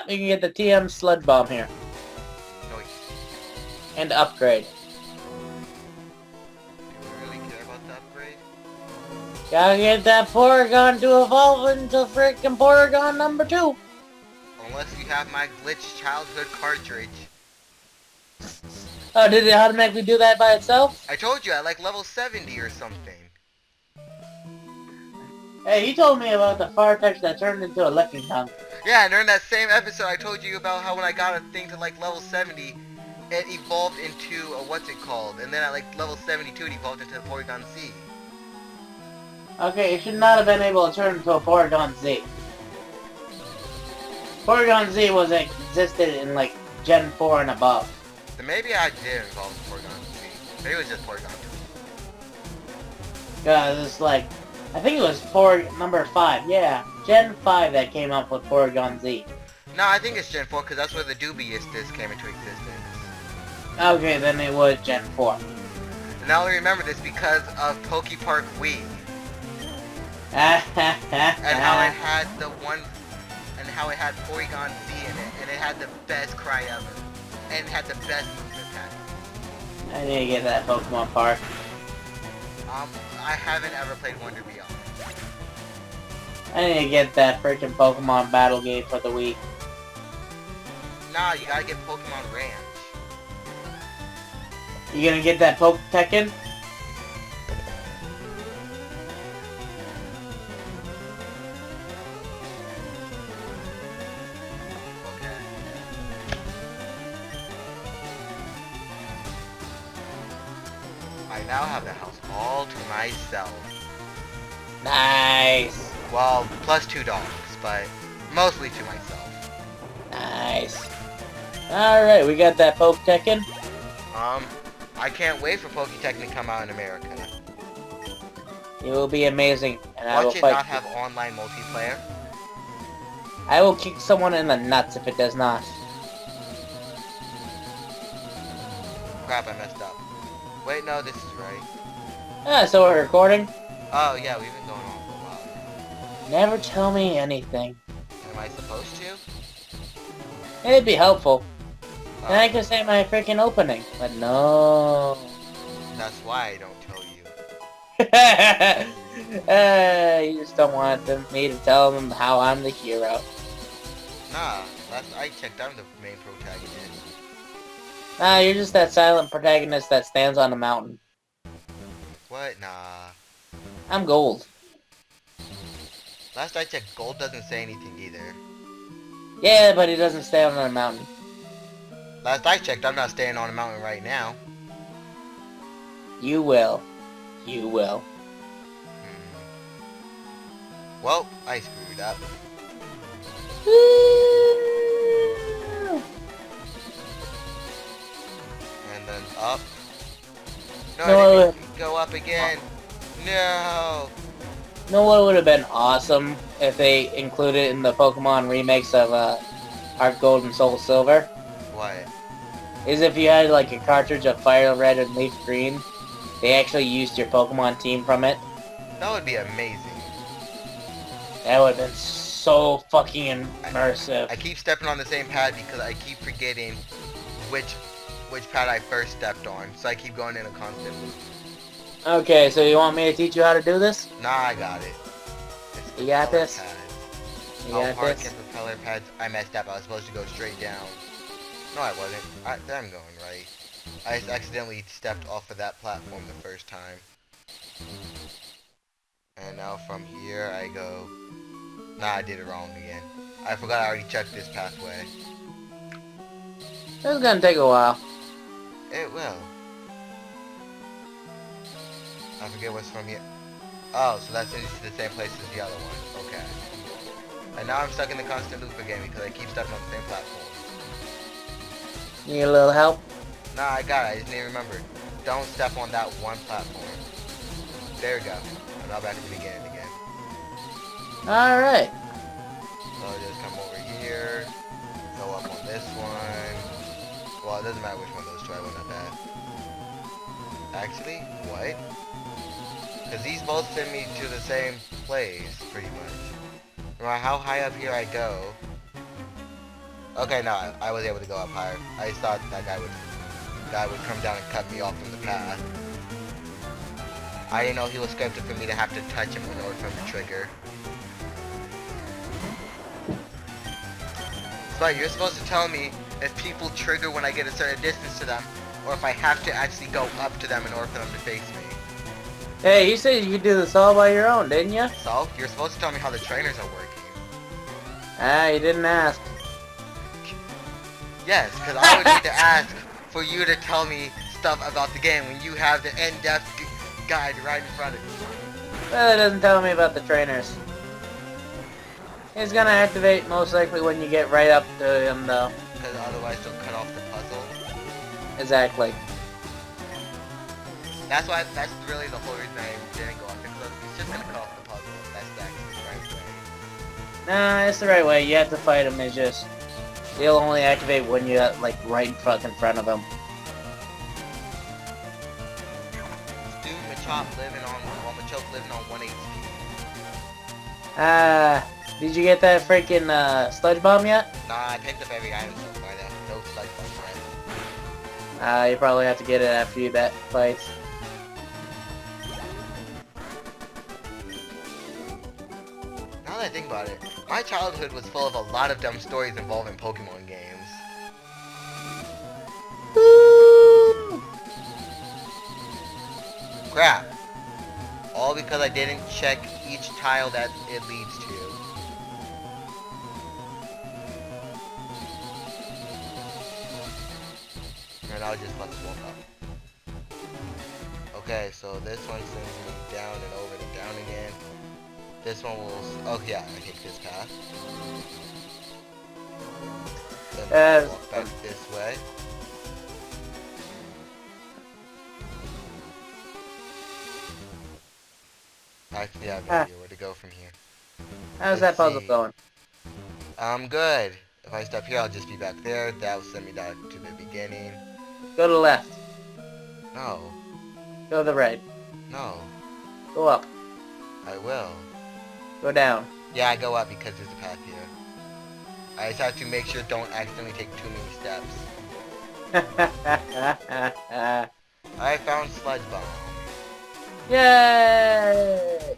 we can get the TM Sludge Bomb here. Nice. And upgrade. Do we really care about the upgrade? Gotta get that Porygon to evolve into freaking Porygon number 2. Unless you have my glitch childhood cartridge. Oh, did it automatically do that by itself? I told you, at like level 70 or something. Hey, you told me about the Farfetch that turned into a Licking Tongue. Yeah, and during that same episode, I told you about how when I got a thing to like level 70, it evolved into a what's it called, and then at like level 72, it evolved into a Porygon Z. Okay, it should not have been able to turn into a Porygon Z. Porygon Z existed in like Gen 4 and above. Then maybe I did evolve to Porygon Z. Maybe it was just Porygon 2. Cause it's like, I think it was number 5, yeah. Gen 5 that came up with Porygon Z. No, I think it's Gen 4 because that's where the Dubious came into existence. Okay, then it was Gen 4. And I only remember this because of Pokepark Wii. And And how it had the one, and how it had Porygon Z in it, and it had the best cry ever, and it had the best movement attack. I need to get that Pokemon Park. I haven't ever played Wonder Beyond. I need to get that freaking Pokemon Battle game for the Wii. Nah, you gotta get Pokemon Ranch. You gonna get that Tekken? Okay. I now have the house all to myself. Nice. Well, plus 2 dogs, but mostly to myself. Nice. Alright, we got that Tekken. I can't wait for Poketekken to come out in America. It will be amazing, and I will Watch it fight. not have online multiplayer. I will kick someone in the nuts if it does not. Crap, I messed up. Wait, no, this is right. Ah, so we're recording? Oh, yeah, we've been going on for a while. Never tell me anything. Am I supposed to? It'd be helpful. Oh, Then I could say my freaking opening, but no. that's why I don't tell you. You just don't want me to tell them how I'm the hero. Nah, last I checked, I'm the main protagonist. Nah, you're just that silent protagonist that stands on a mountain. What? Nah. I'm gold. Last I checked, Gold doesn't say anything either. Yeah, but he doesn't stand on a mountain. Last I checked, I'm not staying on a mountain right now. You will. You will. Well, I screwed up. And then up. No, No, I didn't go up again. No. You know what would have been awesome if they included in the Pokemon remakes of Heart Gold and Soul Silver? What? Is if you had like a cartridge of Fire Red and Leaf Green, they actually used your Pokemon team from it. That would be amazing. That would have been so fucking immersive. I keep stepping on the same pad because I keep forgetting which pad I first stepped on, so I keep going in a constant loop. Okay, so you want me to teach you how to do this? Nah, I got it. It's You got propeller this? pads. You How got hard this? can propeller pads? I messed up. I was supposed to go straight down. No, I wasn't. I'm going right. I just accidentally stepped off of that platform the first time. And now from here I go... Nah, I did it wrong again. I forgot I already checked this pathway. This is gonna take a while. It will. I forget what's from here. Oh, so that's into the same place as the other one. Okay. And now I'm stuck in the constant loop again because I keep stepping on the same platform. Need a little help? Nah, I got it. I just need to remember. Don't step on that one platform. There we go. I'm now back at the beginning again. Alright. So I'll just come over here. Go up on this one. Well, it doesn't matter which one of those two I went up at. Actually, what? Because these both send me to the same place, pretty much. No matter how high up here I go, Okay, no, I was able to go up higher. I thought that guy would come down and cut me off from the path. I didn't know he was scripted for me to have to touch him in order for him to trigger. But you're supposed to tell me if people trigger when I get a certain distance to them, or if I have to actually go up to them in order for them to face me. Hey, you said you could do this all by your own, didn't you? So, you're supposed to tell me how the trainers are working. Ah, you didn't ask. Yes, because I would need to ask for you to tell me stuff about the game when you have the in-depth guide right in front of you. Well, it doesn't tell me about the trainers. It's gonna activate most likely when you get right up to him, though. Because otherwise they'll cut off the puzzle. Exactly. That's really the whole reason I didn't go off it, because it's just gonna cut off the puzzle if that's actually the right way. Nah, it's the right way. You have to fight him. It's just he'll only activate when you're like right fucking front of him. Dude, Machop living on, Machoke living on 1 HP. Did you get that freaking sludge bomb yet? Nah, I picked up every item so far though. No sludge bomb yet. You probably have to get it after you that fights. Now that I think about it, my childhood was full of a lot of dumb stories involving Pokemon games. Crap. All because I didn't check each tile that it leads to. And I'll just let it walk up. Okay, so this one sends me down and over and down again. This one will... Oh yeah, I take this path. Then walk back this way. I actually have no idea where to go from here. How's that puzzle going? Good. If I step here, I'll just be back there. That will send me back to the beginning. Go to the left. No. Go to the right. No. Go up. I will. Go down. Yeah, I go up because there's a path here. I just have to make sure don't accidentally take too many steps. I found Sludge Bomb. Yay!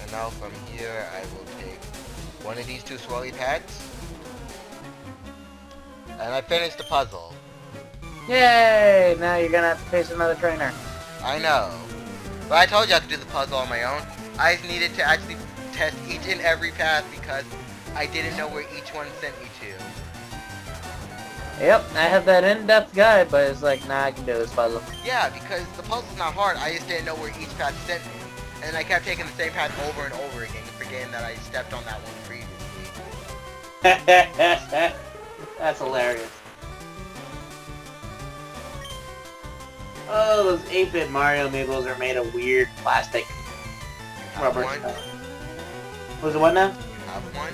And now from here, I will take one of these two swirly pads. And I finished the puzzle. Yay! Now you're gonna have to face another trainer. I know. But I told you I could do the puzzle on my own. I just needed to actually test each and every path because I didn't know where each one sent me to. Yep, I have that in-depth guide, but it's like, nah, I can do this puzzle. Yeah, because the puzzle's not hard. I just didn't know where each path sent me. And I kept taking the same path over and over again, forgetting that I stepped on that one previously. That's hilarious. Oh, those 8-bit Mario amiibos are made of weird plastic rubber one? stuff. Was it one now? You have one?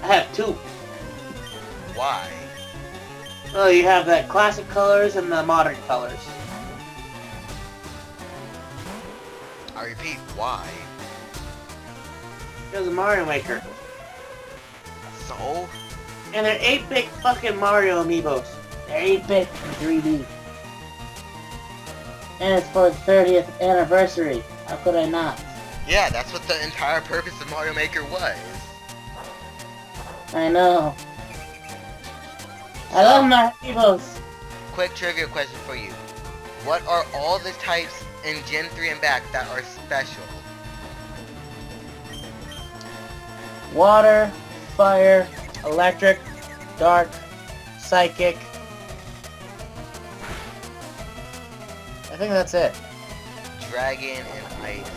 I have two. Why? Well, you have the classic colors and the modern colors. I repeat, why? Because of Mario Maker. So? And they're 8-bit fucking Mario amiibos. They're 8-bit in 3D. And it's for the 30th anniversary. How could I not? Yeah, that's what the entire purpose of Mario Maker was. I know. I love my amiibos. Quick trivia question for you. What are all the types in Gen 3 and back that are special? Water, fire, electric, dark, psychic. I think that's it. Dragon and Ice.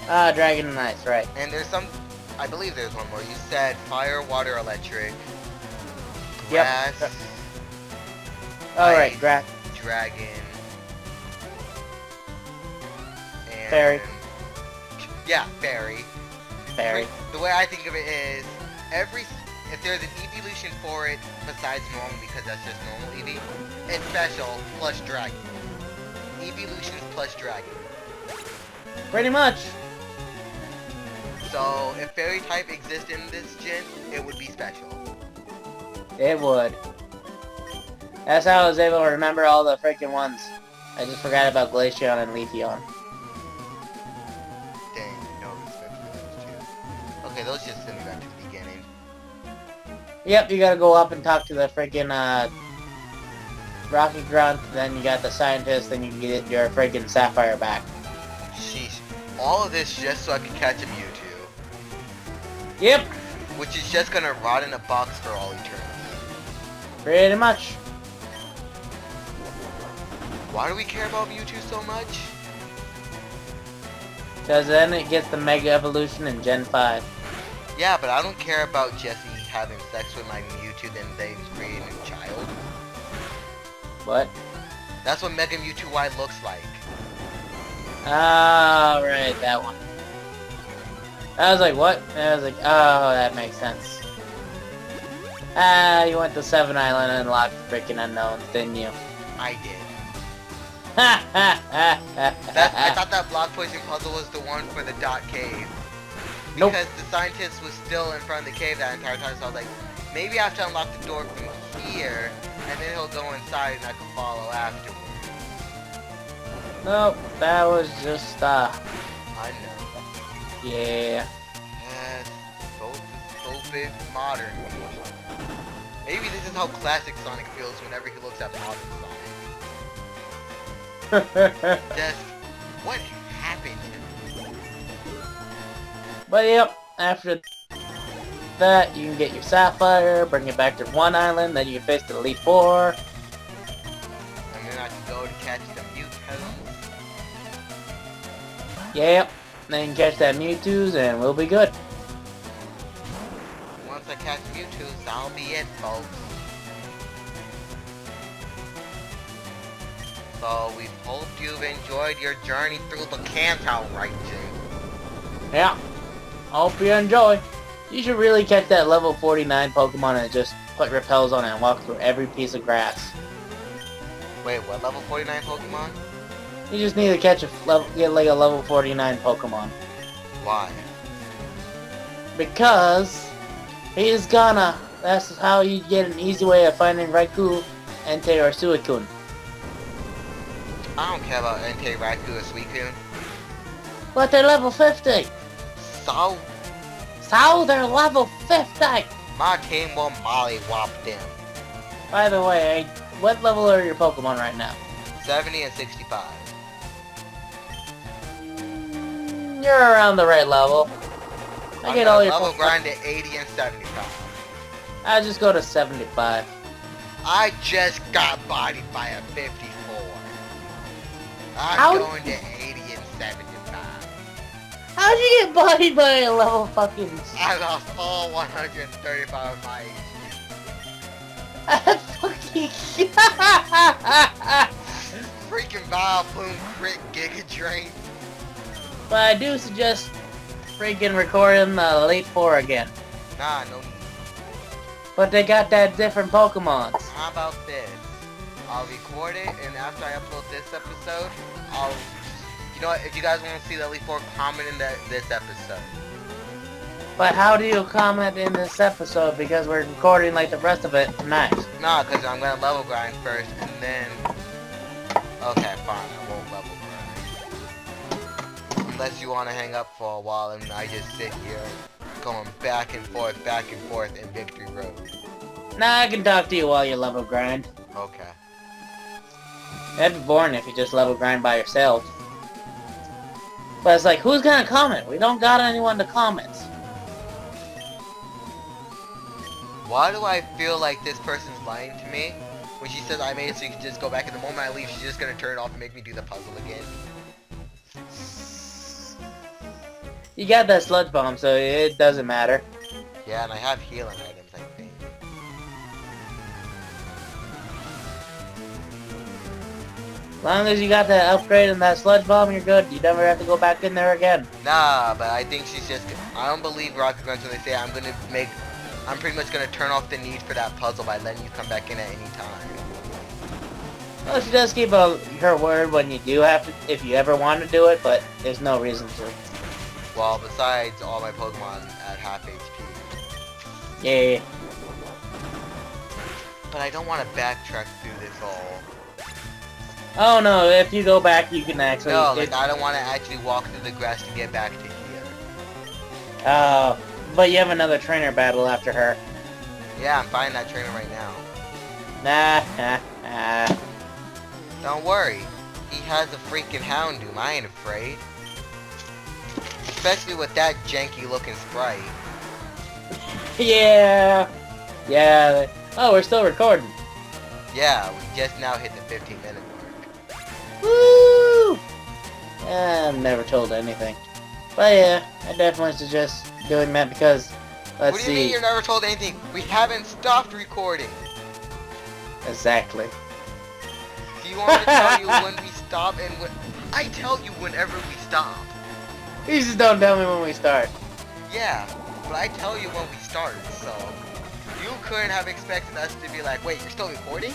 Ah, Dragon and Ice, right. And there's some, I believe there's one more. You said fire, water, electric, grass, Yep. Alright, ice, dragon, and... Fairy. Yeah, fairy. Fairy. The way I think of it is, if there's an evolution for it besides normal, because that's just normal Eevee, it's special plus dragon. Evolutions plus dragon. Pretty much. So, if fairy type exists in this gen, it would be special. It would. That's how I was able to remember all the freaking ones. I just forgot about Glaceon and Leafeon. Dang, no respect for those two. Okay, those just send me back to the beginning. Yep, you gotta go up and talk to the freaking, Rocky Grunt, then you got the scientist, then you can get your freaking Sapphire back. Sheesh. All of this just so I can catch a Mewtwo. Yep, Which is just gonna rot in a box for all eternity. pretty much. Why do we care about Mewtwo so much? Because then it gets the Mega Evolution in Gen 5. Yeah, but I don't care about Jessie having sex with my Mewtwo then they create a new child. What? That's what Mega Mewtwo Y looks like. Ah, right, that one. I was like, what? And I was like, oh, that makes sense. Ah, you went to 7 Island and unlocked freaking unknowns, didn't you? I did. Ha ha ha ha. I thought that block pushing puzzle was the one for the dot cave. Nope. Because the scientist was still in front of the cave that entire time, so I was like, maybe I have to unlock the door from here, and then he'll go inside and I can follow afterwards. Nope, that was just, I know. yeah. Yes, so bit modern. Maybe this is how classic Sonic feels whenever he looks at modern Sonic. Just, what happened? But yep, after that, you can get your Sapphire, bring it back to 1 Island, then you can face the Elite Four. And then I can go to catch the Mewtwo. Yep, then you can catch that Mewtwo's and we'll be good. Once I catch Mewtwo's, that'll be it, folks. So we hope you've enjoyed your journey through the Kanto, right, Jay? Yeah, hope you enjoy. You should really catch that level 49 Pokemon and just put repels on it and walk through every piece of grass. Wait, what level 49 Pokemon? You just need to catch get like a level 49 Pokemon. Why? Because he's gonna. That's how you get an easy way of finding Raikou, Entei, or Suicune. I don't care about Entei, Raikou, or Suicune. But they're level 50! So, So they're level 50! my team will mollywop them. By the way, what level are your Pokemon right now? 70 and 65. You're around the right level. I get all your level Pokemon. grind at 80 and 75. I'll just go to 75. I just got bodied by a 54. I'm How- going to 80 and 75. How'd you get bodied by a level fucking... I lost all 135 of my fucking... freaking Vileplume crit Giga Drain. But I do suggest freaking recording the Elite Four again. Nah, no need. But they got that different Pokemon. How about this? I'll record it, and after I upload this episode, you know what, if you guys want to see the Elite Four, comment in this episode. But how do you comment in this episode? Because we're recording like the rest of it tonight. Nah, because I'm going to level grind first, and then... Okay, fine, I won't level grind. Unless you want to hang up for a while, and I just sit here, going back and forth in Victory Road. Nah, I can talk to you while you level grind. Okay. That'd be boring if you just level grind by yourself. But it's like, who's gonna comment? We don't got anyone to comment. Why do I feel like this person's lying to me? When she says I made it so you can just go back, and the moment I leave, she's just gonna turn it off and make me do the puzzle again. You got that sludge bomb, so it doesn't matter. Yeah, and I have healing items, I think. As long as you got that upgrade and that sludge bomb, you're good. You never have to go back in there again. Nah, but I think she's just... I don't believe Rocket Grunts when they say I'm pretty much gonna turn off the need for that puzzle by letting you come back in at any time. Well, she does keep her word when you do have to, if you ever want to do it, but there's no reason to. Well, besides all my Pokemon at half HP. Yeah. but I don't want to backtrack through this all. Oh no, if you go back, you can actually... No, like, I don't want to actually walk through the grass to get back to here. Oh, but you have another trainer battle after her. Yeah, I'm fighting that trainer right now. Nah. Don't worry. He has a freaking Houndoom. I ain't afraid. Especially with that janky looking sprite. Yeah. Oh, we're still recording. Yeah, we just now hit the 15-minute mark. Woo! I'm never told anything. But yeah, I definitely suggest doing that because, let's What do you mean see. you're never told anything? We haven't stopped recording. Exactly. Do you want me to tell you when we stop and when... I tell you whenever we stop. You just don't tell me when we start. Yeah, but I tell you when we start, so... You couldn't have expected us to be like, wait, you're still recording?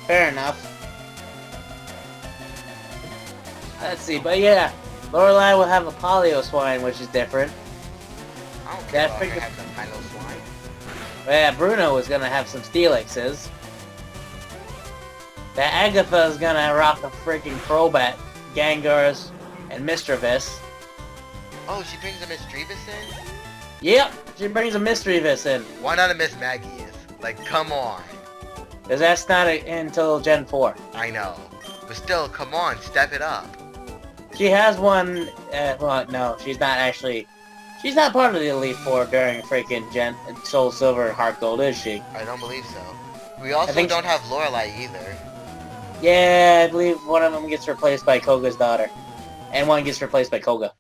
Fair enough. Let's see, but yeah, Lorelei will have a polio swine, which is different. I don't care That about her freaking- having a Pino swine. But yeah, Bruno is gonna have some Steelixes. That Agatha is gonna rock a freaking Crobat, Gangars, and Mischievous. Oh, she brings a Miss Drevis in? Yep, she brings a Mischievous in. Why not a Miss Maggie is? Like, come on. Cause that's not until Gen 4. I know. But still, come on, step it up. She has one, well, no, she's not actually... She's not part of the Elite Four during freaking Gen Soul Silver and Heart Gold, is she? I don't believe so. We also think don't have Lorelei either. Yeah, I believe one of them gets replaced by Koga's daughter. And one gets replaced by Koga.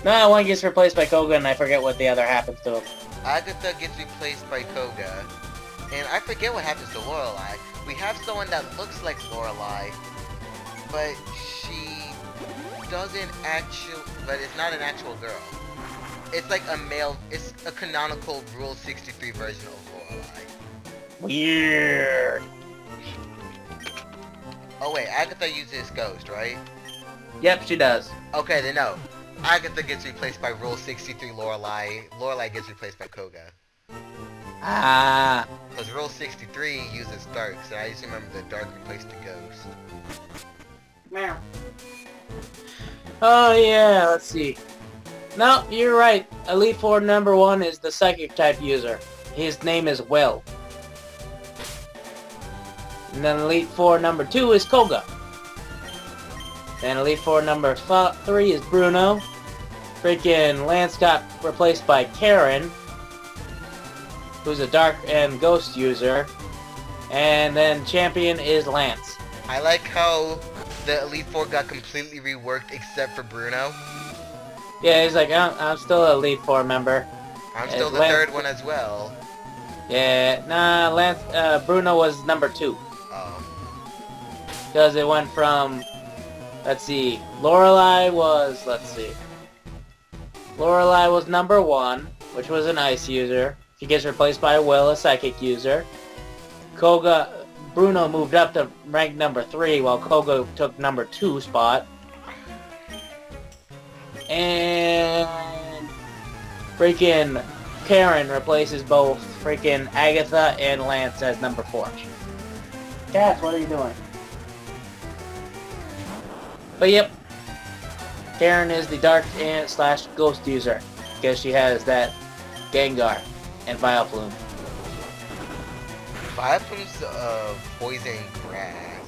No, one gets replaced by Koga and I forget what the other happens to him. Agatha gets replaced by Koga. And I forget what happens to Lorelei. We have someone that looks like Lorelei, but she doesn't actually... But it's not an actual girl. It's like a male... It's a canonical Rule 63 version of Lorelei. Weird. Oh wait, Agatha uses Ghost, right? Yep, she does. Okay, then no. Agatha gets replaced by Rule 63 Lorelei. Lorelei gets replaced by Koga. Ah. Because Rule 63 uses Darks, and I just remember the Dark replaced the Ghost. Meow. Oh yeah, let's see. No, you're right. Elite Four number 1 is the Psychic type user. His name is Will. And then Elite Four number 2 is Koga. Then Elite Four number 3 is Bruno. Freaking Lance got replaced by Karen, who's a Dark and Ghost user. And then Champion is Lance. I like how the Elite Four got completely reworked except for Bruno. Yeah, he's like, I'm still an Elite Four member. I'm still the Lance- third one as well. Yeah, nah, Bruno was number 2. Oh. Because it went from, let's see, Lorelei was number 1, which was an Ice user. She gets replaced by Will, a Psychic user. Bruno moved up to rank number 3, while Koga took number 2 spot. And freaking Karen replaces both freaking Agatha and Lance as number 4. Cats, what are you doing? But yep, Karen is the Dark and / Ghost user because she has that Gengar and Vileplume. Vileplume's poison grass.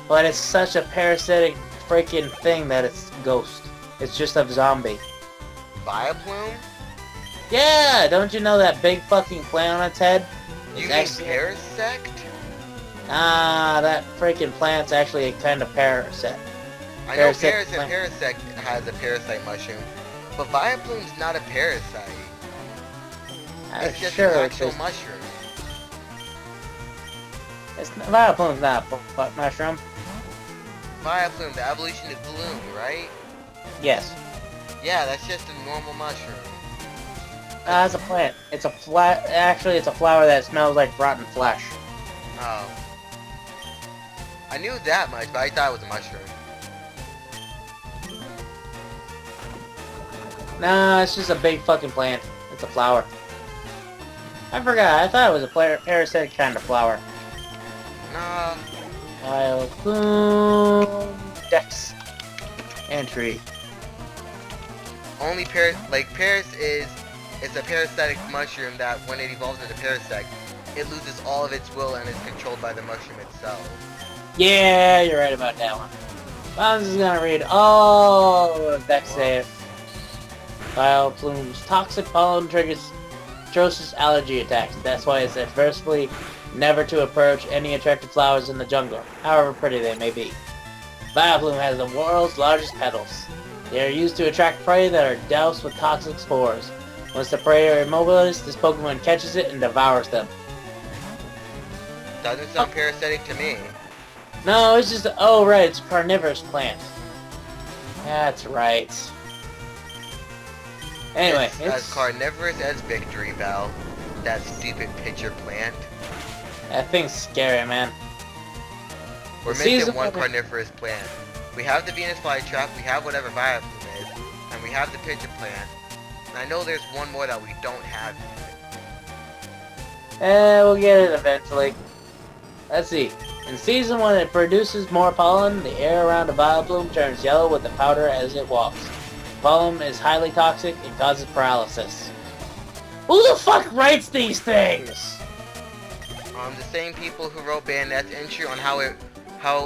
But it's such a parasitic freaking thing that it's Ghost. It's just a zombie. Vileplume? Yeah, don't you know that big fucking plant on its head? You It's mean actually- Parasect? Ah, that freaking plant's actually a kind of parasite. I know Parasect plant. Parasect has a parasite mushroom, but Vileplume's not a parasite. It's just Sure, an it's actual just, mushroom. Vileplume's not a mushroom. Vileplume, the evolution of Gloom, right? Yes. Yeah, that's just a normal mushroom. It's a plant. It's a Actually, it's a flower that smells like rotten flesh. Oh. I knew that much, but I thought it was a mushroom. Nah, it's just a big fucking plant. It's a flower. I forgot. I thought it was a parasitic kind of flower. Nah. Vileplume Dex entry. Only Paris is a parasitic mushroom that when it evolves into Parasect, it loses all of its will and is controlled by the mushroom itself. Yeah, you're right about that one. Bounds is gonna read all of Dex save. Vileplume's toxic pollen triggers Trosis allergy attacks. That's why it's adversely never to approach any attractive flowers in the jungle, however pretty they may be. Vileplume has the world's largest petals. They are used to attract prey that are doused with toxic spores. Once the prey are immobilized, this Pokemon catches it and devours them. Doesn't sound parasitic to me. No, it's just... Oh, right, it's a carnivorous plant. That's right. Anyway, It's as carnivorous as Victory Bell. That stupid pitcher plant. That thing's scary, man. We're missing one carnivorous plant. We have the Venus flytrap, we have whatever Vileplume is, and we have the pitcher plant. And I know there's one more that we don't have yet. We'll get it eventually. Let's see. In Season 1, it produces more pollen. The air around a Vileplume turns yellow with the powder as it walks. Pollen is highly toxic and causes paralysis. Who the fuck writes these things? The same people who wrote Bayonet's entry on how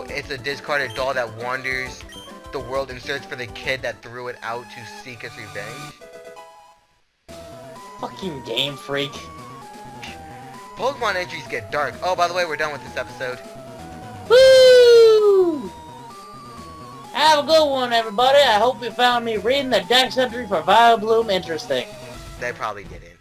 it's a discarded doll that wanders the world in search for the kid that threw it out to seek its revenge. Fucking Game Freak. Pokemon entries get dark. Oh, by the way, we're done with this episode. Woo! Have a good one, everybody. I hope you found me reading the Dex entry for Vileplume interesting. They probably did it.